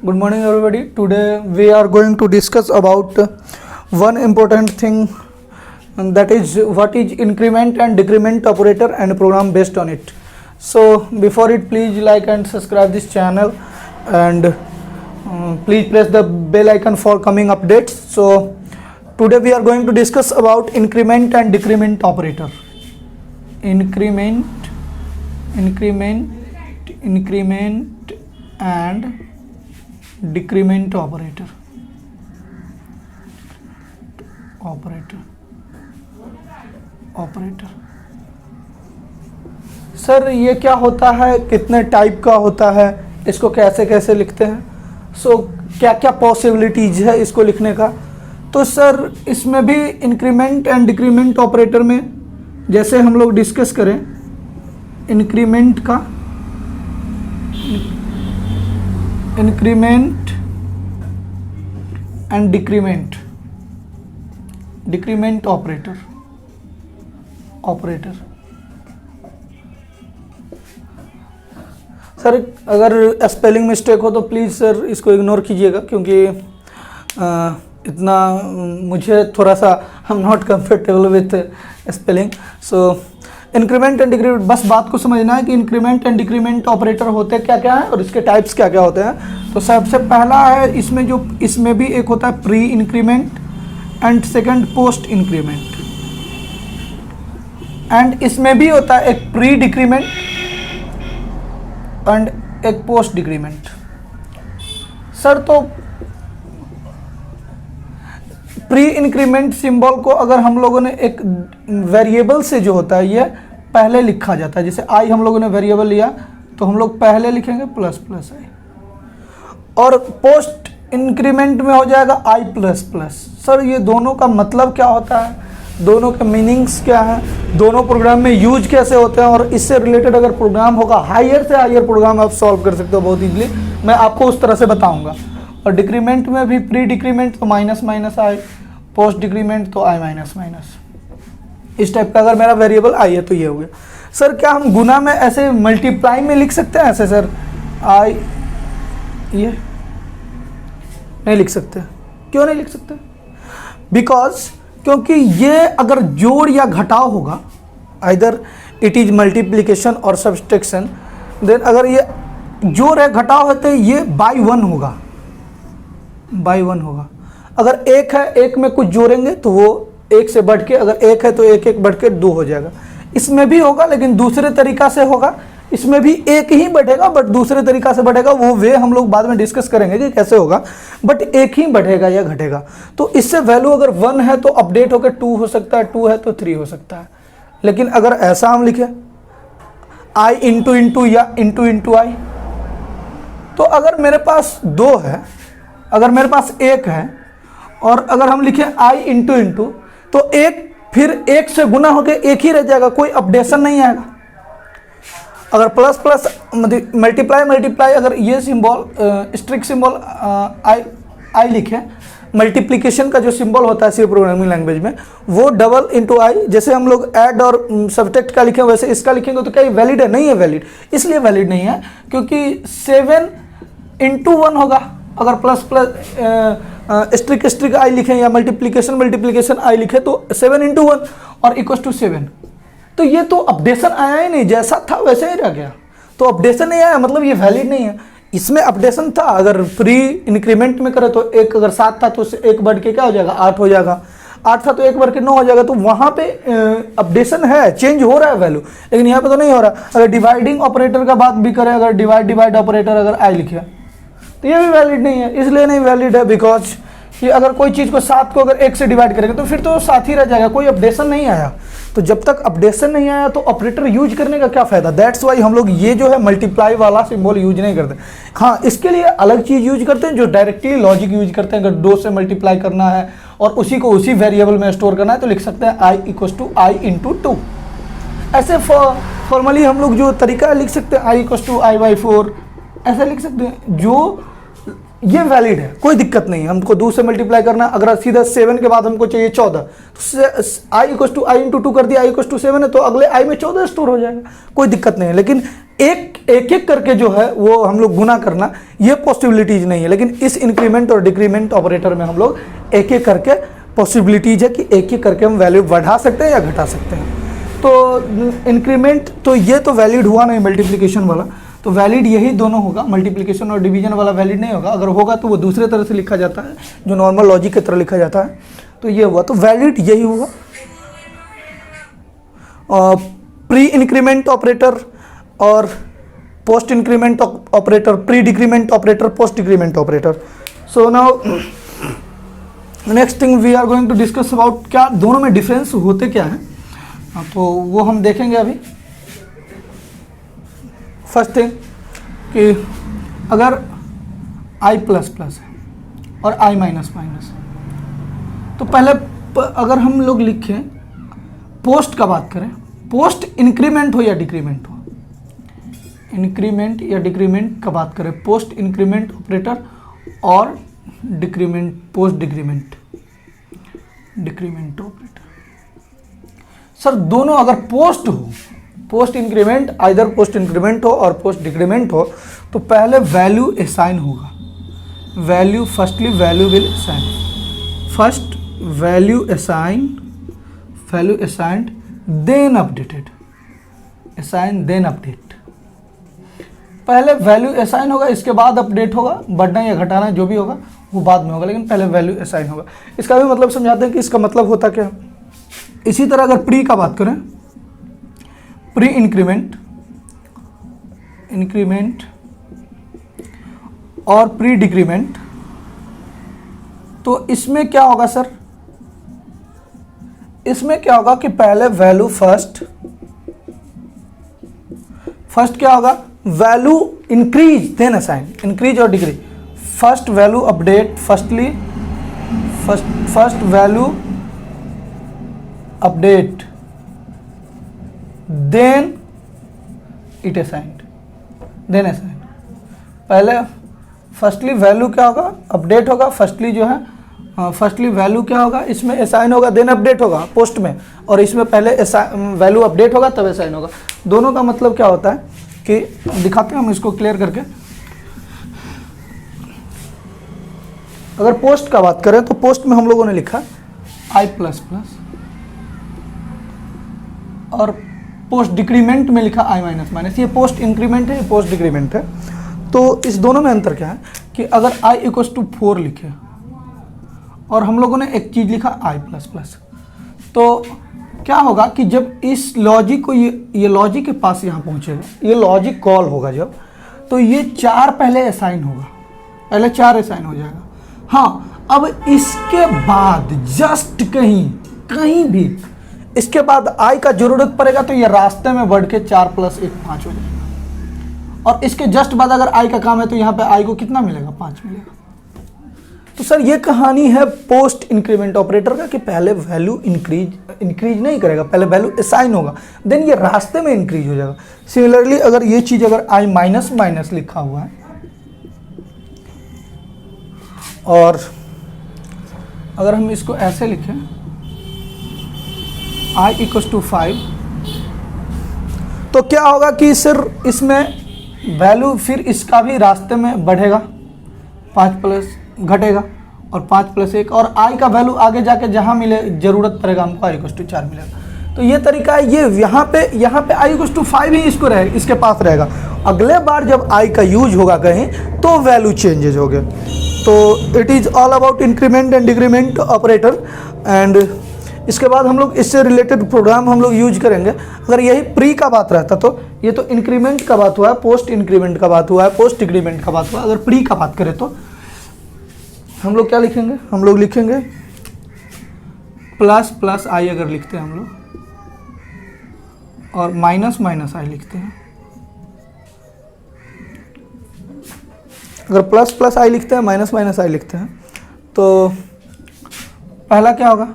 Good morning everybody. Today we are going to discuss about one important thing, and that is what is increment and decrement operator and program based on it. So before it, please like and subscribe this channel, and please press the bell icon for coming updates. So today we are going to discuss about increment and decrement operator. Increment and decrement operator. Sir ये क्या होता है, कितने type का होता है, इसको कैसे कैसे लिखते हैं, सो क्या क्या पॉसिबिलिटीज है इसको लिखने का। तो सर इसमें भी इंक्रीमेंट एंड डिक्रीमेंट ऑपरेटर में जैसे हम लोग डिस्कस करें इंक्रीमेंट का, increment and decrement operator. Sir अगर स्पेलिंग मिस्टेक हो तो प्लीज़ सर इसको इग्नोर कीजिएगा, क्योंकि इतना मुझे थोड़ा सा I am not comfortable with spelling. So increment and decrement, बस बात को समझना है कि इंक्रीमेंट एंड डिक्रीमेंट ऑपरेटर होते क्या क्या हैं और इसके टाइप्स क्या क्या होते हैं। तो सबसे पहला है इसमें भी एक होता है pre increment and second post increment, and इसमें भी होता है एक प्री डिक्रीमेंट एंड एक पोस्ट डिक्रीमेंट। सर तो प्री इंक्रीमेंट सिंबल को अगर हम लोगों ने एक वेरिएबल से जो होता है ये पहले लिखा जाता है, जैसे आई हम लोगों ने वेरिएबल लिया तो हम लोग पहले लिखेंगे प्लस प्लस आई, और पोस्ट इंक्रीमेंट में हो जाएगा आई प्लस प्लस। सर ये दोनों का मतलब क्या होता है, दोनों के मीनिंग्स क्या हैं, दोनों प्रोग्राम में यूज कैसे होते हैं, और इससे रिलेटेड अगर प्रोग्राम होगा हायर से हायर प्रोग्राम आप सॉल्व कर सकते हो बहुत इजीली, मैं आपको उस तरह से बताऊंगा। और डिक्रीमेंट में भी प्री डिक्रीमेंट तो माइनस माइनस आई, पोस्ट डिक्रीमेंट तो आई माइनस माइनस, इस टाइप का अगर मेरा वेरिएबल आई है तो ये हो गया। सर क्या हम गुना में ऐसे मल्टीप्लाई में लिख सकते हैं ऐसे? सर आई ये नहीं लिख सकते। क्यों नहीं लिख सकते? बिकॉज क्योंकि ये अगर जोड़ या घटाव होगा, आइदर इट इज मल्टीप्लिकेशन और सब्सट्रैक्शन, देन अगर ये जोड़ है घटाव है तो ये बाई वन होगा, अगर एक है एक में कुछ जोड़ेंगे तो वो एक से बढ़ के, अगर एक है तो एक एक बढ़ के दो हो जाएगा। इसमें भी होगा लेकिन दूसरे तरीका से होगा, इसमें भी एक ही बढ़ेगा बट दूसरे तरीका से बढ़ेगा, वो वे हम लोग बाद में डिस्कस करेंगे कि कैसे होगा, बट एक ही बढ़ेगा या घटेगा। तो इससे वैल्यू अगर 1 है तो अपडेट होकर 2 हो सकता है, 2 है तो 3 हो सकता है। लेकिन अगर ऐसा हम लिखें आई इंटू या इंटू आई, तो अगर मेरे पास 2 है, अगर मेरे पास 1 है, और अगर हम लिखें आई इंटू तो एक फिर 1 से गुना होकर 1 ही रह जाएगा, कोई अपडेशन नहीं आएगा। अगर प्लस प्लस मल्टीप्लाई अगर ये सिंबल स्ट्रिक्ट सिंबल आई लिखे, मल्टीप्लिकेशन का जो सिंबल होता है सी प्रोग्रामिंग लैंग्वेज में वो डबल इंटू आई, जैसे हम लोग ऐड और सब्ट्रैक्ट का लिखें वैसे इसका लिखेंगे तो क्या वैलिड है? नहीं है वैलिड। इसलिए वैलिड नहीं है क्योंकि 7 इंटू 1 होगा। अगर प्लस प्लस स्ट्रिक आई लिखें या मल्टीप्लिकेशन आई लिखे तो 7 इंटू 1 और इक्वल टू 7, तो ये तो अपडेशन आया ही नहीं, जैसा था वैसे ही रह गया। तो अपडेशन नहीं आया मतलब ये वैलिड नहीं है। इसमें अपडेशन था, अगर प्री इंक्रीमेंट में करे तो एक अगर 7 था तो उससे 1 बढ़ के क्या हो जाएगा 8 हो जाएगा, 8 था तो 1 बढ़ के 9 हो जाएगा, तो वहाँ पे अपडेशन है, चेंज हो रहा है वैल्यू, लेकिन यहाँ पे तो नहीं हो रहा। अगर डिवाइडिंग ऑपरेटर का बात भी करें, अगर डिवाइड ऑपरेटर अगर आई लिखे तो ये भी वैलिड नहीं है। इसलिए नहीं वैलिड है बिकॉज कि अगर कोई चीज़ को 7 को अगर 1 से डिवाइड करेंगे तो फिर तो 7 ही रह जाएगा, कोई अपडेशन नहीं आया। तो जब तक अपडेशन नहीं आया तो ऑपरेटर यूज करने का क्या फ़ायदा। दैट्स वाई हम लोग ये जो है मल्टीप्लाई वाला सिंबल यूज नहीं करते। हाँ, इसके लिए अलग चीज़ यूज करते हैं जो डायरेक्टली लॉजिक यूज करते हैं। अगर 2 से मल्टीप्लाई करना है और उसी को उसी वेरिएबल में स्टोर करना है तो लिख सकते हैं I equal to i into 2। ऐसे फॉर्मली हम लोग जो तरीका लिख सकते हैं I equal to I by 4, ऐसा लिख सकते हैं। जो ये वैलिड है, कोई दिक्कत नहीं है। हमको 2 से मल्टीप्लाई करना, अगर सीधा 7 के बाद हमको चाहिए 14, तो i equals to i into 2 कर दिया, आई इक्वस टू 7 है तो अगले आई में 14 स्टोर हो जाएगा, कोई दिक्कत नहीं है। लेकिन एक करके जो है वो हम लोग गुना करना, ये पॉसिबिलिटीज नहीं है। लेकिन इस इंक्रीमेंट और डिक्रीमेंट ऑपरेटर में हम लोग एक एक करके पॉसिबिलिटीज है कि एक एक करके हम वैल्यू बढ़ा सकते हैं या घटा सकते हैं। तो इंक्रीमेंट तो ये तो वैलिड हुआ नहीं मल्टीप्लिकेशन वाला, तो वैलिड यही दोनों होगा, मल्टीप्लिकेशन और डिवीजन वाला वैलिड नहीं होगा। अगर होगा तो वो दूसरे तरह से लिखा जाता है, जो नॉर्मल लॉजिक की तरह लिखा जाता है। तो ये हुआ, तो वैलिड यही हुआ। प्री इंक्रीमेंट ऑपरेटर और post increment operator, pre decrement operator, post decrement operator. So now next thing we are going to discuss about क्या दोनों में डिफरेंस होते क्या हैं, तो वो हम देखेंगे अभी। फर्स्ट थिंग कि अगर i प्लस प्लस है और i माइनस माइनस, तो पहले अगर हम लोग लिखें पोस्ट का बात करें, पोस्ट इंक्रीमेंट हो या डिक्रीमेंट हो, इंक्रीमेंट या डिक्रीमेंट का बात करें, पोस्ट इंक्रीमेंट ऑपरेटर और decrement, post decrement, decrement operator. Sir दोनों अगर पोस्ट हो, post increment, either post increment हो और पोस्ट डिक्रीमेंट हो, तो पहले वैल्यू असाइन होगा, value firstly value will assign, first value assign, value assigned then updated, assign then update. पहले वैल्यू असाइन होगा, इसके बाद अपडेट होगा, बढ़ना या घटाना जो भी होगा वो बाद में होगा, लेकिन पहले वैल्यू असाइन होगा। इसका भी मतलब समझाते हैं कि इसका मतलब होता क्या। इसी तरह अगर प्री का बात करें, प्री इंक्रीमेंट, इंक्रीमेंट और प्री डिक्रीमेंट, तो इसमें क्या होगा सर, इसमें क्या होगा कि पहले वैल्यू फर्स्ट क्या होगा, value increase then assign, increase और decrease, first value update, firstly first value update then it assigned, then assigned. पहले फर्स्टली वैल्यू क्या होगा, अपडेट होगा, फर्स्टली जो है फर्स्टली वैल्यू क्या होगा, इसमें असाइन होगा, देन अपडेट होगा पोस्ट में, और इसमें पहले वैल्यू अपडेट होगा तब असाइन होगा। दोनों का मतलब क्या होता है कि दिखाते हैं हम इसको क्लियर करके। अगर पोस्ट का बात करें तो पोस्ट में हम लोगों ने लिखा i प्लस प्लस, और पोस्ट डिक्रीमेंट में लिखा i माइनस माइनस। ये पोस्ट इंक्रीमेंट है, ये पोस्ट डिक्रीमेंट है। तो इस दोनों में अंतर क्या है कि अगर i इक्वल टू 4 लिखे और हम लोगों ने एक चीज़ लिखा i प्लस प्लस, तो क्या होगा कि जब इस लॉजिक को ये लॉजिक के पास यहाँ पहुँचेगा, ये लॉजिक कॉल होगा जब, तो ये 4 पहले असाइन होगा, पहले 4 असाइन हो जाएगा। हाँ, अब इसके बाद जस्ट कहीं भी इसके बाद i का जरूरत पड़ेगा तो ये रास्ते में बढ़ के 4 प्लस 1 5 हो जाएगा, और इसके जस्ट बाद अगर i का काम है तो यहाँ पे i को कितना मिलेगा, 5 मिलेगा। तो सर ये कहानी है पोस्ट इंक्रीमेंट ऑपरेटर का कि पहले वैल्यू इंक्रीज नहीं करेगा, पहले वैल्यू असाइन होगा, देन ये रास्ते में इंक्रीज हो जाएगा। सिमिलरली अगर ये चीज़ अगर i माइनस माइनस लिखा हुआ है और अगर हम इसको ऐसे लिखें i इक्वल टू 5, तो क्या होगा कि सिर्फ इसमें वैल्यू फिर इसका भी रास्ते में बढ़ेगा, 5 प्लस घटेगा और 5 प्लस 1, और i का वैल्यू आगे जाके जहाँ मिले जरूरत पड़ेगा हमको i इक्वल टू 4 मिलेगा। तो ये तरीका है, ये यहाँ पे i इक्वल टू 5 ही इसके पास रहेगा। अगले बार जब i का यूज होगा कहीं तो वैल्यू चेंजेज हो गए। तो it is all about increment and decrement operator. And इसके बाद हम लोग इससे रिलेटेड प्रोग्राम हम लोग यूज करेंगे। अगर यही प्री का बात रहता तो ये तो इंक्रीमेंट का बात हुआ है, पोस्ट इंक्रीमेंट का बात हुआ है, पोस्ट डिक्रीमेंट का बात हुआ। अगर प्री का बात करें तो हम लोग क्या लिखेंगे, हम लोग लिखेंगे प्लस प्लस आई अगर लिखते हैं हम लोग, और माइनस माइनस आई लिखते हैं। अगर प्लस प्लस आई लिखते हैं, माइनस माइनस आई लिखते हैं, तो पहला क्या होगा,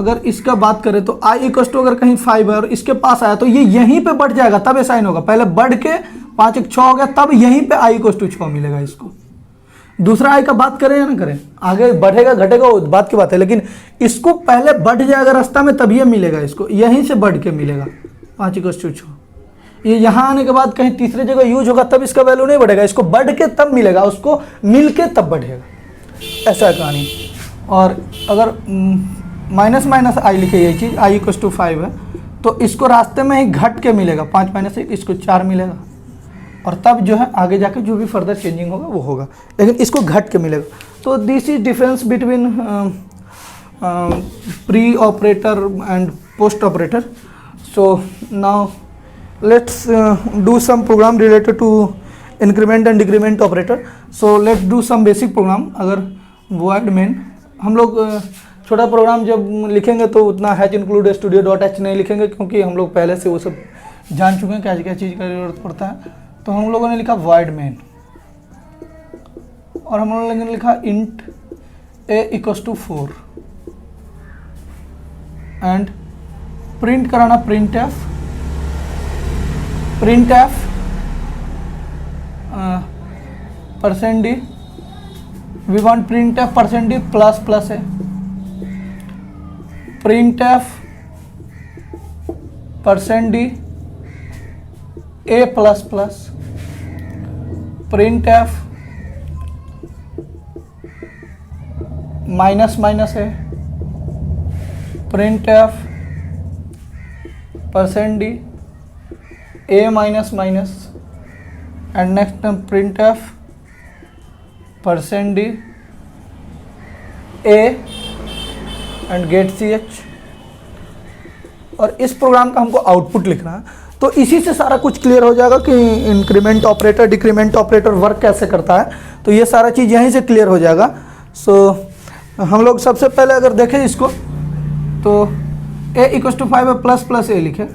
अगर इसका बात करें तो i इक्वल टू अगर कहीं 5 है और इसके पास आया तो ये यहीं पे बढ़ जाएगा, तब असाइन होगा। पहले बढ़ के 5 1 6 हो गया, तब यहीं पे i इक्वल टू 6 मिलेगा इसको। दूसरा आई का बात करें या ना करें, आगे बढ़ेगा घटेगा वो बात की बात है, लेकिन इसको पहले बढ़ जाएगा रास्ता में तब ये मिलेगा, इसको यहीं से बढ़ के मिलेगा 5 = 6। ये यहाँ आने के बाद कहीं तीसरे जगह यूज होगा तब इसका वैल्यू नहीं बढ़ेगा, इसको बढ़ के तब मिलेगा, उसको मिल के तब बढ़ेगा, ऐसा है कहानी। और अगर माइनस माइनस आई लिखे यही चीज़ i = 5 है तो इसको रास्ते में ही घट के मिलेगा, 5 - 1 इसको 4 मिलेगा, और तब जो है आगे जाके जो भी फर्दर चेंजिंग होगा वो होगा, लेकिन इसको घट के मिलेगा। तो this is difference between pre operator and post operator. So now let's do some program related to increment and decrement operator. So let's do some basic program. अगर वॉइड मेन हम लोग छोटा प्रोग्राम जब लिखेंगे तो उतना हैच इंक्लूड studio.h नहीं लिखेंगे, क्योंकि हम लोग पहले से वो सब जान चुके हैं क्या क्या चीज़ का जरूरत पड़ता है। तो हम लोगों ने लिखा void main, और हम लोगों ने लिखा int a = 4 एंड प्रिंट कराना printf %d, we want printf %d ++ है, printf %d a++, printf --- है, printf %d a-, and next printf %d a and get ch। और इस प्रोग्राम का हमको आउटपुट लिखना है, तो इसी से सारा कुछ क्लियर हो जाएगा कि increment operator decrement operator work कैसे करता है, तो ये सारा चीज़ यहीं से क्लियर हो जाएगा। सो हम लोग सबसे पहले अगर देखें इसको तो a = 5 है, ++ a लिखें।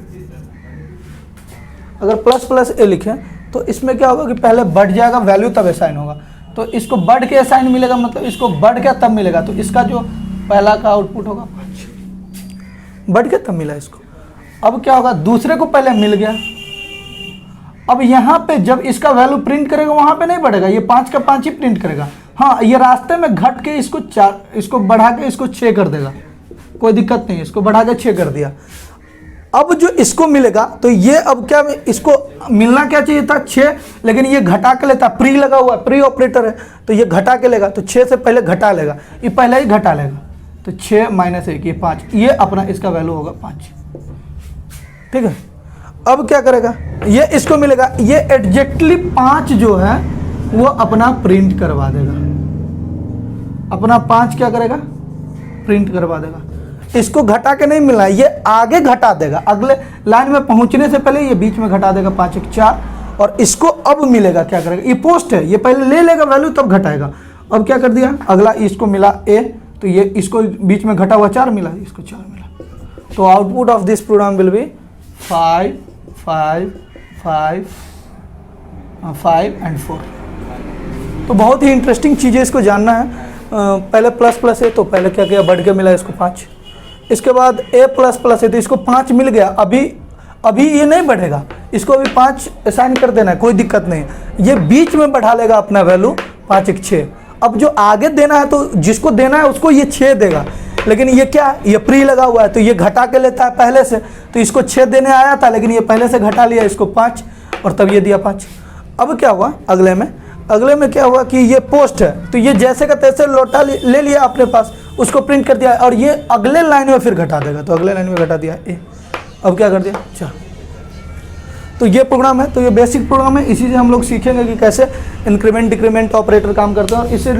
अगर ++ a लिखें तो इसमें क्या होगा कि पहले बढ़ जाएगा वैल्यू तब असाइन होगा, तो इसको बढ़ के असाइन मिलेगा, मतलब इसको बढ़ के तब मिलेगा, तो इसका जो पहला का आउटपुट होगा 5, बढ़ के तब मिला इसको। अब क्या होगा, दूसरे को पहले मिल गया, अब यहाँ पे जब इसका वैल्यू प्रिंट करेगा वहाँ पे नहीं बढ़ेगा, ये 5 का 5 ही प्रिंट करेगा। हाँ, ये रास्ते में घट के इसको 4, इसको बढ़ा के इसको 6 कर देगा, कोई दिक्कत नहीं, इसको बढ़ा के 6 कर दिया। अब जो इसको मिलेगा तो ये अब क्या, इसको मिलना क्या चाहिए था 6, लेकिन ये घटा के लेता, प्री लगा हुआ है, प्री ऑपरेटर है, तो ये घटा के लेगा, तो 6 से पहले घटा लेगा, ये पहले ही घटा लेगा, तो 6 - 1 ये 5, ये अपना इसका वैल्यू होगा 5, ठीक है। अब क्या करेगा, ये इसको मिलेगा, ये एग्जैक्टली 5 जो है वो अपना प्रिंट करवा देगा, अपना 5 क्या करेगा, प्रिंट करवा देगा। इसको घटा के नहीं मिलना, ये आगे घटा देगा, अगले लाइन में पहुंचने से पहले ये बीच में घटा देगा, 5 = 4, और इसको अब मिलेगा, क्या करेगा, ये पोस्ट है, ये पहले ले लेगा वैल्यू तब घटाएगा। अब क्या कर दिया, अगला इसको मिला a, तो ये इसको बीच में घटा हुआ 4 मिला, इसको 4 मिला, तो output of this program will be 5 5 5 5 and 4। तो बहुत ही इंटरेस्टिंग चीज़ है, इसको जानना है। पहले ++ है तो पहले क्या किया, बढ़ के मिला इसको 5, इसके बाद a++ है तो इसको 5 मिल गया, अभी ये नहीं बढ़ेगा, इसको अभी 5 असाइन कर देना है, कोई दिक्कत नहीं, ये बीच में बढ़ा लेगा अपना वैल्यू 5 = 6। अब जो आगे देना है तो जिसको देना है उसको ये 6 देगा, लेकिन ये क्या, ये प्री लगा हुआ है तो ये घटा के लेता है पहले से, तो इसको 6 देने आया था, लेकिन ये पहले से घटा लिया इसको 5, और तब ये दिया 5। अब क्या हुआ, अगले में क्या हुआ कि ये पोस्ट है, तो ये जैसे का तैसे लौटा ले लिया अपने पास, उसको प्रिंट कर दिया, और ये अगले लाइन में फिर घटा देगा, तो अगले लाइन में घटा दिया a। अब क्या कर दिया 4। तो ये प्रोग्राम है, तो ये बेसिक प्रोग्राम है, इसी से हम लोग सीखेंगे कि कैसे इंक्रीमेंट डिक्रीमेंट ऑपरेटर काम करता है। इससे